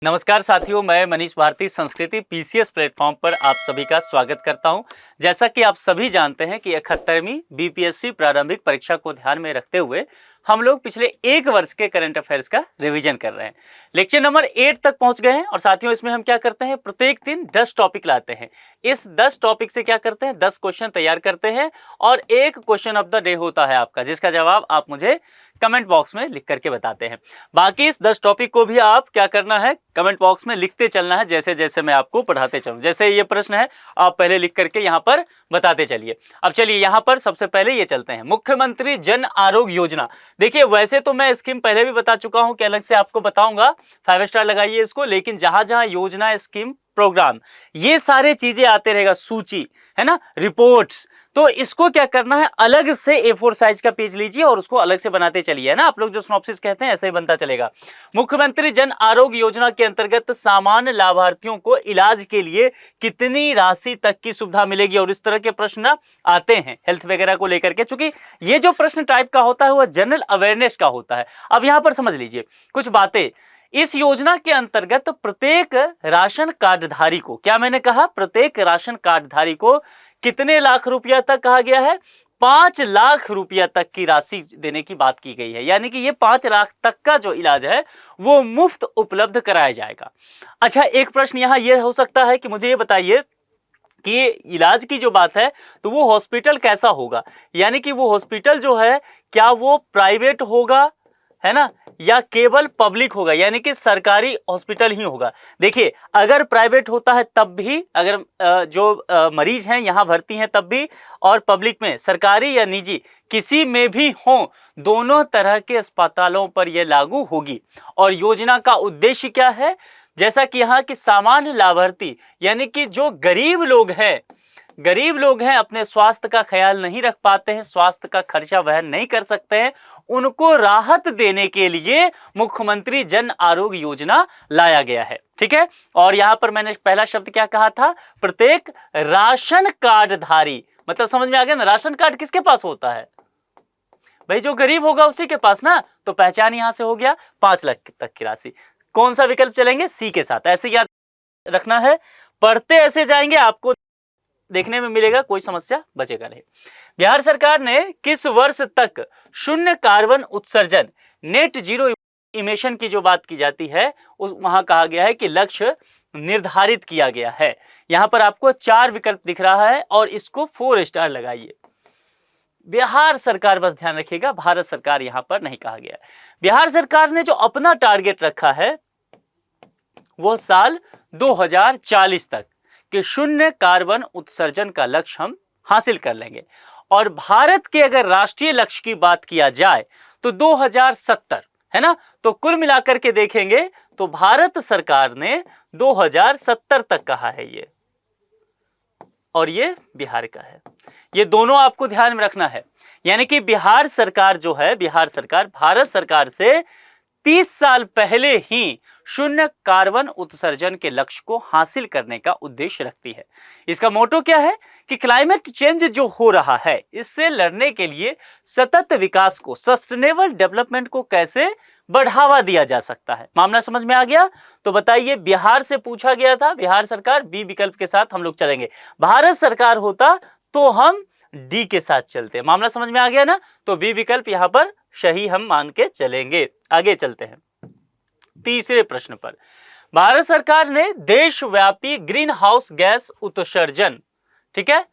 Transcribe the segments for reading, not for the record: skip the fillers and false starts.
नमस्कार साथियों, मैं मनीष भारती संस्कृति पीसीएस प्लेटफॉर्म पर आप सभी का स्वागत करता हूं। जैसा कि आप सभी जानते हैं कि 71वीं बीपीएससी प्रारंभिक परीक्षा को ध्यान में रखते हुए हम लोग पिछले एक वर्ष के करंट अफेयर्स का रिवीजन कर रहे हैं। लेक्चर नंबर 8 तक पहुंच गए हैं और साथियों इसमें हम क्या करते हैं, प्रत्येक दिन 10 टॉपिक लाते हैं। इस 10 टॉपिक से क्या करते हैं, 10 क्वेश्चन तैयार करते हैं और एक क्वेश्चन ऑफ द डे होता है आपका, जिसका जवाब आप मुझे कमेंट बॉक्स में लिख करके बताते हैं। बाकी इस 10 टॉपिक को भी आप क्या करना है, कमेंट बॉक्स में लिखते चलना है जैसे जैसे मैं आपको पढ़ाते चलूं। जैसे ये प्रश्न है आप पहले लिख करके यहाँ पर बताते चलिए। अब चलिए यहाँ पर सबसे पहले ये चलते हैं, मुख्यमंत्री जन आरोग्य योजना। देखिए वैसे तो मैं स्कीम पहले भी बता चुका हूँ कि अलग से आपको बताऊंगा, 5 स्टार लगाइए इसको, लेकिन जहां जहां योजना, स्कीम, प्रोग्राम, ये सारे चीजें आते रहेगा, सूची है ना, रिपोर्ट्स, तो इसको क्या करना है, अलग से A4 साइज का पेज लीजिए और उसको अलग से बनाते चलिए, है ना। आप लोग जो सिनॉप्सिस कहते हैं ऐसे ही बनता चलेगा। मुख्यमंत्री जन आरोग्य योजना के अंतर्गत सामान्य लाभार्थियों को इलाज के लिए कितनी राशि तक की सुविधा मिलेगी, और इस तरह के प्रश्न आते हैं हेल्थ वगैरह को लेकर के। चूंकि ये जो प्रश्न टाइप का होता है वह जनरल अवेयरनेस का होता है। अब यहां पर समझ लीजिए कुछ बातें। इस योजना के अंतर्गत प्रत्येक राशन कार्डधारी को, क्या मैंने कहा, प्रत्येक राशन कार्डधारी को कितने लाख रुपया तक कहा गया है, 5 लाख रुपया तक की राशि देने की बात की गई है। यानी कि ये 5 लाख तक का जो इलाज है वो मुफ्त उपलब्ध कराया जाएगा। अच्छा, एक प्रश्न यहाँ ये हो सकता है कि मुझे ये बताइए कि इलाज की जो बात है तो वो हॉस्पिटल कैसा होगा, यानी कि वो हॉस्पिटल जो है क्या वो प्राइवेट होगा, है ना, या केवल पब्लिक होगा, यानी कि सरकारी हॉस्पिटल ही होगा। देखिए अगर प्राइवेट होता है तब भी, अगर जो मरीज हैं यहाँ भर्ती हैं तब भी, और पब्लिक में सरकारी या निजी किसी में भी हो, दोनों तरह के अस्पतालों पर यह लागू होगी। और योजना का उद्देश्य क्या है, जैसा कि यहाँ की सामान्य लाभार्थी, यानी कि जो गरीब लोग हैं, अपने स्वास्थ्य का ख्याल नहीं रख पाते हैं, स्वास्थ्य का खर्चा वहन नहीं कर सकते हैं, उनको राहत देने के लिए मुख्यमंत्री जन आरोग्य योजना लाया गया है। ठीक है, और यहां पर मैंने पहला शब्द क्या कहा था, प्रत्येक राशन कार्डधारी, मतलब समझ में आ गया ना, राशन कार्ड किसके पास होता है भाई, जो गरीब होगा उसी के पास ना। तो पहचान यहां से हो गया 5 लाख तक की राशि। कौन सा विकल्प चलेंगे, सी के साथ, ऐसे याद रखना है। पढ़ते ऐसे जाएंगे, आपको देखने में मिलेगा, कोई समस्या बचेगा नहीं। बिहार सरकार ने किस वर्ष तक शून्य कार्बन उत्सर्जन, नेट जीरो इमिशन की जो बात की जाती है उस वहां कहा गया है कि लक्ष्य निर्धारित किया गया है। यहां पर आपको 4 विकल्प दिख रहा है और इसको 4 स्टार लगाइए। बिहार सरकार, बस ध्यान रखिएगा, भारत सरकार यहां पर नहीं कहा गया है। बिहार सरकार ने जो अपना टारगेट रखा है वह साल 2040 तक कि शून्य कार्बन उत्सर्जन का लक्ष्य हम हासिल कर लेंगे। और भारत के अगर राष्ट्रीय लक्ष्य की बात किया जाए तो 2070, है ना, तो कुल मिलाकर के देखेंगे तो भारत सरकार ने 2070 तक कहा है ये, और ये बिहार का है। ये दोनों आपको ध्यान में रखना है। यानी कि बिहार सरकार जो है, बिहार सरकार भारत सरकार से 30 साल पहले ही शून्य कार्बन उत्सर्जन के लक्ष्य को हासिल करने का उद्देश्य रखती है। इसका मोटो क्या है कि क्लाइमेट चेंज जो हो रहा है इससे लड़ने के लिए सतत विकास को, सस्टेनेबल डेवलपमेंट को कैसे बढ़ावा दिया जा सकता है। मामला समझ में आ गया? तो बताइए, बिहार से पूछा गया था, बिहार सरकार, बी विकल्प के साथ हम लोग चलेंगे। भारत सरकार होता तो हम डी के साथ चलते। मामला समझ में आ गया ना? तो बी विकल्प यहां पर सही हम मान के चलेंगे। आगे चलते हैं तीसरे प्रश्न पर। भारत सरकार ने देशव्यापी ग्रीन हाउस गैस उत्सर्जन, ठीक है,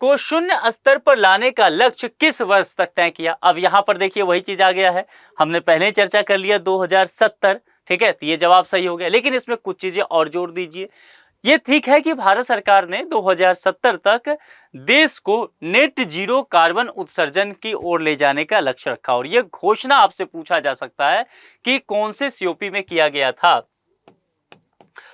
को शून्य स्तर पर लाने का लक्ष्य किस वर्ष तक तय किया। अब यहां पर देखिए वही चीज आ गया है, हमने पहले ही चर्चा कर लिया 2070, ठीक है, तो ये जवाब सही हो गया। लेकिन इसमें कुछ चीजें और जोड़ दीजिए। ये ठीक है कि भारत सरकार ने 2070 तक देश को नेट जीरो कार्बन उत्सर्जन की ओर ले जाने का लक्ष्य रखा, और यह घोषणा आपसे पूछा जा सकता है कि कौन से सीओपी में किया गया था।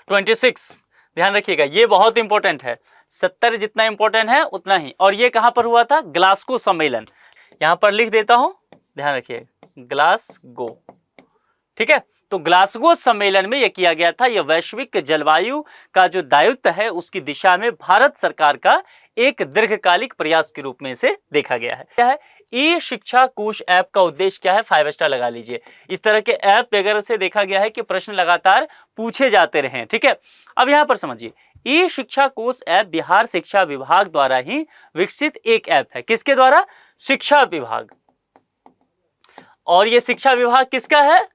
26, ध्यान रखिएगा, ये बहुत इंपॉर्टेंट है। 70 जितना इंपॉर्टेंट है उतना ही। और ये कहां पर हुआ था, ग्लासगो सम्मेलन। यहां पर लिख देता हूं, ध्यान रखिए, ग्लासगो, ठीक है। तो ग्लासगो सम्मेलन में यह किया गया था। यह वैश्विक जलवायु का जो दायित्व है उसकी दिशा में भारत सरकार का एक दीर्घकालिक प्रयास के रूप में से देखा गया है। क्या है, ई शिक्षा कोश ऐप का उद्देश्य क्या है, 5 स्टार लगा लीजिए। इस तरह के ऐप वगैरह से देखा गया है कि प्रश्न लगातार पूछे जाते रहे। ठीक है, अब यहां पर समझिए, ई शिक्षा कोश ऐप बिहार शिक्षा विभाग द्वारा ही विकसित एक ऐप है। किसके द्वारा? शिक्षा विभाग। और ये शिक्षा विभाग किसका है?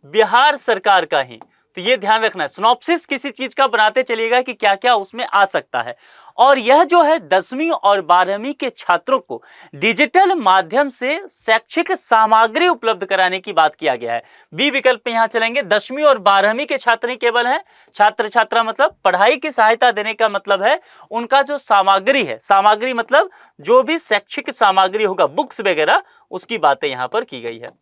बिहार सरकार का ही। तो ये ध्यान रखना है, सिनॉप्सिस किसी चीज का बनाते चलिएगा कि क्या क्या उसमें आ सकता है। और यह जो है 10वीं और 12वीं के छात्रों को डिजिटल माध्यम से शैक्षिक सामग्री उपलब्ध कराने की बात किया गया है। बी विकल्प में यहां चलेंगे। 10वीं और 12वीं के छात्र ही केवल हैं, छात्र छात्रा मतलब पढ़ाई की सहायता देने का मतलब है उनका जो सामग्री है, सामग्री मतलब जो भी शैक्षिक सामग्री होगा, बुक्स वगैरह, उसकी बातें यहां पर की गई है।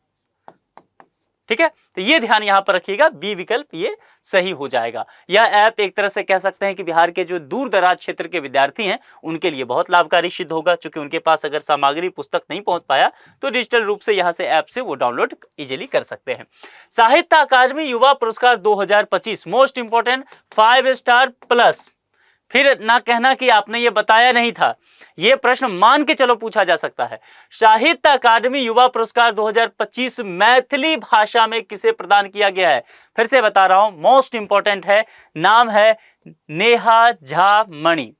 ठीक है, तो ये ध्यान यहां पर रखिएगा, बी विकल्प ये सही हो जाएगा। यह ऐप एक तरह से कह सकते हैं कि बिहार के जो दूर दराज क्षेत्र के विद्यार्थी हैं उनके लिए बहुत लाभकारी सिद्ध होगा, क्योंकि उनके पास अगर सामग्री पुस्तक नहीं पहुंच पाया तो डिजिटल रूप से यहां से ऐप से वो डाउनलोड इजीली कर सकते हैं। साहित्य अकादमी युवा पुरस्कार 2025 मोस्ट इंपोर्टेंट 5 स्टार प्लस। फिर ना कहना कि आपने ये बताया नहीं था, ये प्रश्न मान के चलो पूछा जा सकता है। साहित्य अकादमी युवा पुरस्कार 2025 मैथिली भाषा में किसे प्रदान किया गया है? फिर से बता रहा हूं, मोस्ट इंपॉर्टेंट है, नाम है नेहा झा मणि।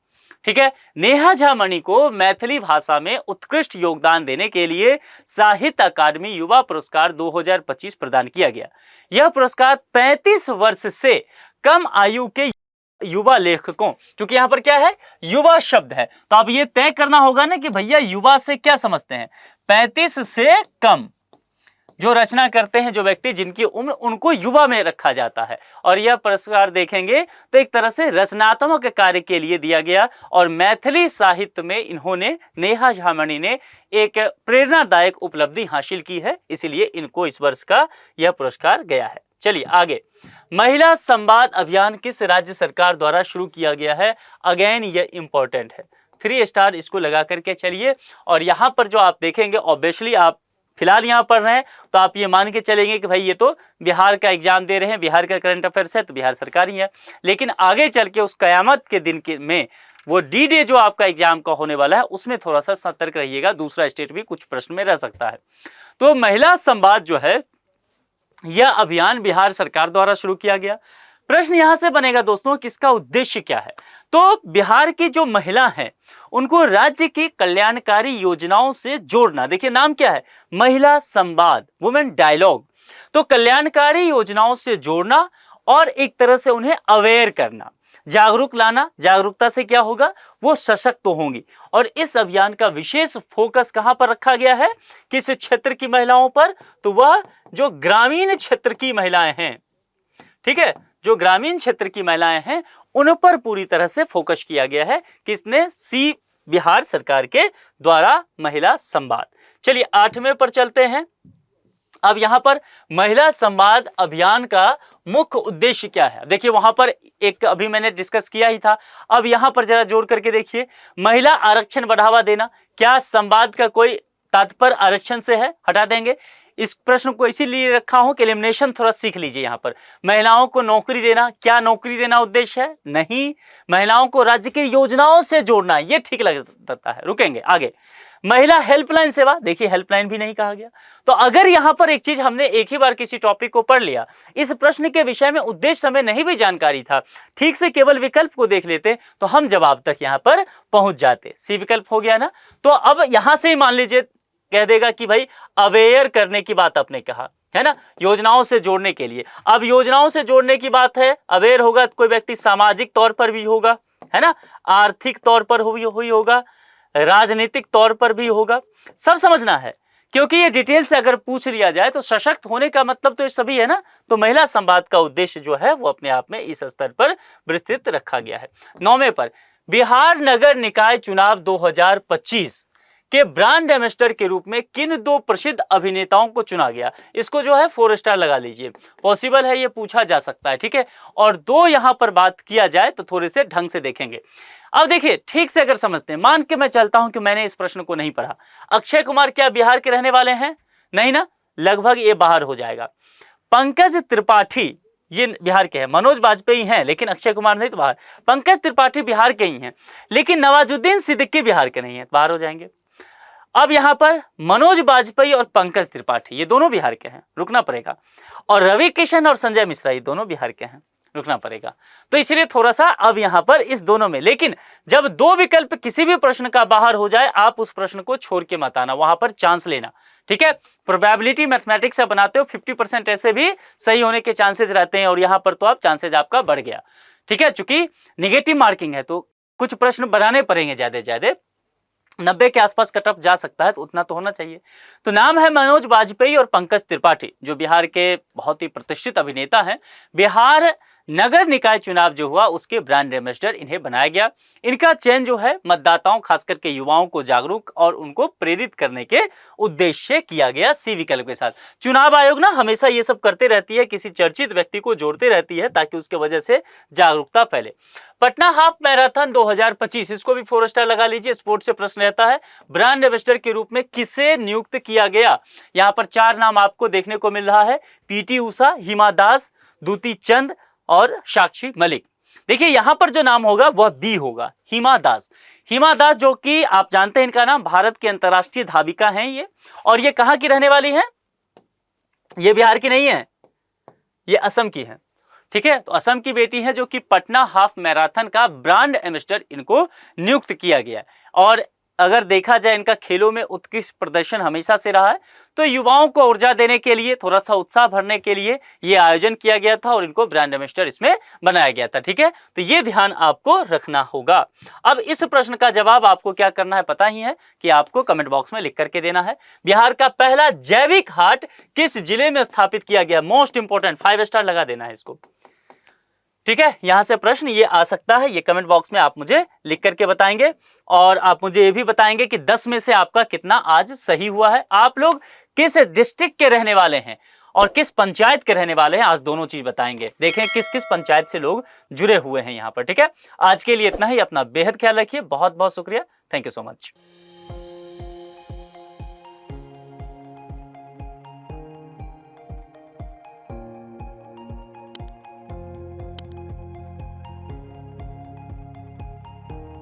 ठीक है, नेहा झा मणि को मैथिली भाषा में उत्कृष्ट योगदान देने के लिए साहित्य अकादमी युवा पुरस्कार 2025 प्रदान किया गया। यह पुरस्कार 35 वर्ष से कम आयु के युवा लेखकों, क्योंकि यहां पर क्या है, युवा शब्द है, तो अब ये तय करना होगा ना कि भैया युवा से क्या समझते हैं। 35 से कम जो रचना करते हैं जो व्यक्ति जिनकी उम्र, उनको युवा में रखा जाता है। और यह पुरस्कार देखेंगे तो एक तरह से रचनात्मक कार्य के लिए दिया गया, और मैथिली साहित्य में इन्होंने, नेहा झा मणि ने एक प्रेरणादायक उपलब्धि हासिल की है, इसलिए इनको इस वर्ष का यह पुरस्कार गया है। चलिए आगे, महिला संवाद अभियान किस राज्य सरकार द्वारा शुरू किया गया है? अगेन ये इंपॉर्टेंट है, 3 स्टार इसको लगा करके चलिए। और यहाँ पर जो आप देखेंगे, ऑब्वियसली आप फिलहाल यहाँ पढ़ रहे हैं तो आप ये मान के चलेंगे कि भाई ये तो बिहार का एग्जाम दे रहे हैं, बिहार का करंट अफेयर्स है तो बिहार सरकार ही है। लेकिन आगे चल के उस कयामत के दिन के में वो डी डे जो आपका एग्जाम का होने वाला है उसमें थोड़ा सा सतर्क रहिएगा, दूसरा स्टेट भी कुछ प्रश्न में रह सकता है। तो महिला संवाद जो है यह अभियान बिहार सरकार द्वारा शुरू किया गया। प्रश्न यहां से बनेगा दोस्तों कि इसका उद्देश्य क्या है? तो बिहार की जो महिला हैं उनको राज्य की कल्याणकारी योजनाओं से जोड़ना। देखिए नाम क्या है, महिला संवाद, वुमेन डायलॉग। तो कल्याणकारी योजनाओं से जोड़ना और एक तरह से उन्हें अवेयर करना, जागरूक लाना। जागरूकता से क्या होगा, वो सशक्त होंगी। और इस अभियान का विशेष फोकस कहां पर रखा गया है, किस क्षेत्र की महिलाओं पर? तो वह जो ग्रामीण क्षेत्र की महिलाएं हैं, ठीक है, जो ग्रामीण क्षेत्र की महिलाएं हैं उन पर पूरी तरह से फोकस किया गया है। किसने? सी बिहार सरकार के द्वारा महिला संवाद। चलिए 8वें पर चलते हैं। अब यहां पर महिला संवाद अभियान का मुख्य उद्देश्य क्या है? देखिए वहां पर एक अभी मैंने डिस्कस किया ही था, अब यहां पर जरा जोड़ करके देखिए, महिला आरक्षण बढ़ावा देना। क्या संवाद का कोई तात्पर्य आरक्षण से है? हटा देंगे। इस प्रश्न को इसीलिए रखा हूं कि एलिमिनेशन थोड़ा सीख लीजिए। यहां पर महिलाओं को नौकरी देना, क्या नौकरी देना उद्देश्य है? नहीं। महिलाओं को राज्य की योजनाओं से जोड़ना, ये ठीक लगता है, रुकेंगे आगे। महिला हेल्पलाइन सेवा, देखिए हेल्पलाइन भी नहीं कहा गया। तो अगर यहां पर एक चीज हमने एक ही बार किसी टॉपिक को पढ़ लिया, इस प्रश्न के विषय में उद्देश्य हमें नहीं भी जानकारी था, ठीक से केवल विकल्प को देख लेते तो हम जवाब तक यहां पर पहुंच जाते। सी विकल्प हो गया ना। तो अब यहां से ही मान लीजिए कह देगा कि भाई अवेयर करने की बात आपने कहा है ना, योजनाओं से जोड़ने के लिए। अब योजनाओं से जोड़ने की बात है, अवेयर होगा तो कोई व्यक्ति सामाजिक तौर पर भी होगा, है ना, आर्थिक तौर पर हुई होगा, राजनीतिक तौर पर भी होगा। सब समझना है, क्योंकि ये डिटेल से अगर पूछ लिया जाए तो सशक्त होने का मतलब तो ये सभी है ना। तो महिला संवाद का उद्देश्य जो है वो अपने आप में इस स्तर पर विस्तृत रखा गया है। 9वें पर, बिहार नगर निकाय चुनाव 2025 के ब्रांड एम्बेसडर के रूप में किन 2 प्रसिद्ध अभिनेताओं को चुना गया? इसको जो है 4 स्टार लगा लीजिए, पॉसिबल है, ये पूछा जा सकता है, ठीक है। और 2 यहां पर बात किया जाए तो थोड़े से ढंग से देखेंगे। अब देखिए ठीक से अगर समझते हैं, मान के मैं चलता हूं कि मैंने इस प्रश्न को नहीं पढ़ा, अक्षय कुमार क्या बिहार के रहने वाले हैं? नहीं ना, लगभग ये बाहर हो जाएगा। पंकज त्रिपाठी ये बिहार के हैं, मनोज बाजपेयी हैं लेकिन अक्षय कुमार नहीं तो बाहर। पंकज त्रिपाठी बिहार के ही हैं, लेकिन नवाजुद्दीन सिद्दीकी बिहार के नहीं है, बाहर हो जाएंगे। अब यहाँ पर मनोज बाजपेयी और पंकज त्रिपाठी ये दोनों बिहार के हैं, रुकना पड़ेगा। और रवि किशन और संजय मिश्रा ये दोनों बिहार के हैं, रुकना पड़ेगा। तो इसलिए थोड़ा सा अब यहाँ पर इस दोनों में, लेकिन जब दो विकल्प किसी भी प्रश्न का बाहर हो जाए आप उस प्रश्न को छोड़ के मत आना, वहां पर चांस लेना, ठीक है। प्रोबेबिलिटी मैथमेटिक्स से बनाते हो 50% ऐसे भी सही होने के चांसेस रहते हैं, और यहां पर तो आप चांसेस आपका बढ़ गया, ठीक है। चूंकि निगेटिव मार्किंग है तो कुछ प्रश्न बनाने पड़ेंगे, ज्यादा ज्यादा 90 के आसपास कट ऑफ जा सकता है, तो उतना तो होना चाहिए। तो नाम है मनोज बाजपेयी और पंकज त्रिपाठी, जो बिहार के बहुत ही प्रतिष्ठित अभिनेता हैं। बिहार नगर निकाय चुनाव जो हुआ उसके ब्रांड एम्बेसडर इन्हें बनाया गया। इनका चयन जो है मतदाताओं खास करके युवाओं को जागरूक और उनको प्रेरित करने के उद्देश्य से किया गया, सी विकल्प के साथ। चुनाव आयोग ना हमेशा ये सब करते रहती है, किसी चर्चित व्यक्ति को जोड़ते रहती है ताकि उसके वजह से जागरूकता फैले। पटना हाफ मैराथन 2025, इसको भी 4 स्टार लगा लीजिए, स्पोर्ट्स से प्रश्न रहता है। ब्रांड एम्बेसडर के रूप में किसे नियुक्त किया गया? यहाँ पर 4 नाम आपको देखने को मिल रहा है, पीटी उषा, हिमा दास, दूती चंद और साक्षी मलिक। देखिए यहां पर जो नाम होगा वह बी होगा, हिमा दास। हिमा दास जो कि आप जानते हैं इनका नाम, भारत की अंतर्राष्ट्रीय धाविका हैं ये, और ये कहां की रहने वाली हैं? ये बिहार की नहीं है, ये असम की है, ठीक है। तो असम की बेटी है जो कि पटना हाफ मैराथन का ब्रांड एम्बेसडर इनको नियुक्त किया गया। और अगर देखा जाए इनका खेलों में उत्कृष्ट प्रदर्शन हमेशा से रहा है, तो युवाओं को ऊर्जा देने के लिए, थोड़ा सा उत्साह भरने के लिए ये आयोजन किया गया था और इनको ब्रांड एम्बेसडर इसमें बनाया गया था, ठीक है। तो ये ध्यान आपको रखना होगा। अब इस प्रश्न का जवाब आपको क्या करना है पता ही है कि आपको कमेंट बॉक्स में लिख करके देना है। बिहार का पहला जैविक हाट किस जिले में स्थापित किया गया? मोस्ट इंपोर्टेंट, 5 स्टार लगा देना है इसको, ठीक है। यहां से प्रश्न ये आ सकता है, ये कमेंट बॉक्स में आप मुझे लिख करके बताएंगे। और आप मुझे ये भी बताएंगे कि 10 में से आपका कितना आज सही हुआ है। आप लोग किस डिस्ट्रिक्ट के रहने वाले हैं और किस पंचायत के रहने वाले हैं, आज दोनों चीज बताएंगे। देखें किस किस पंचायत से लोग जुड़े हुए हैं यहाँ पर, ठीक है। आज के लिए इतना ही, अपना बेहद ख्याल रखिए, बहुत बहुत शुक्रिया, थैंक यू सो मच।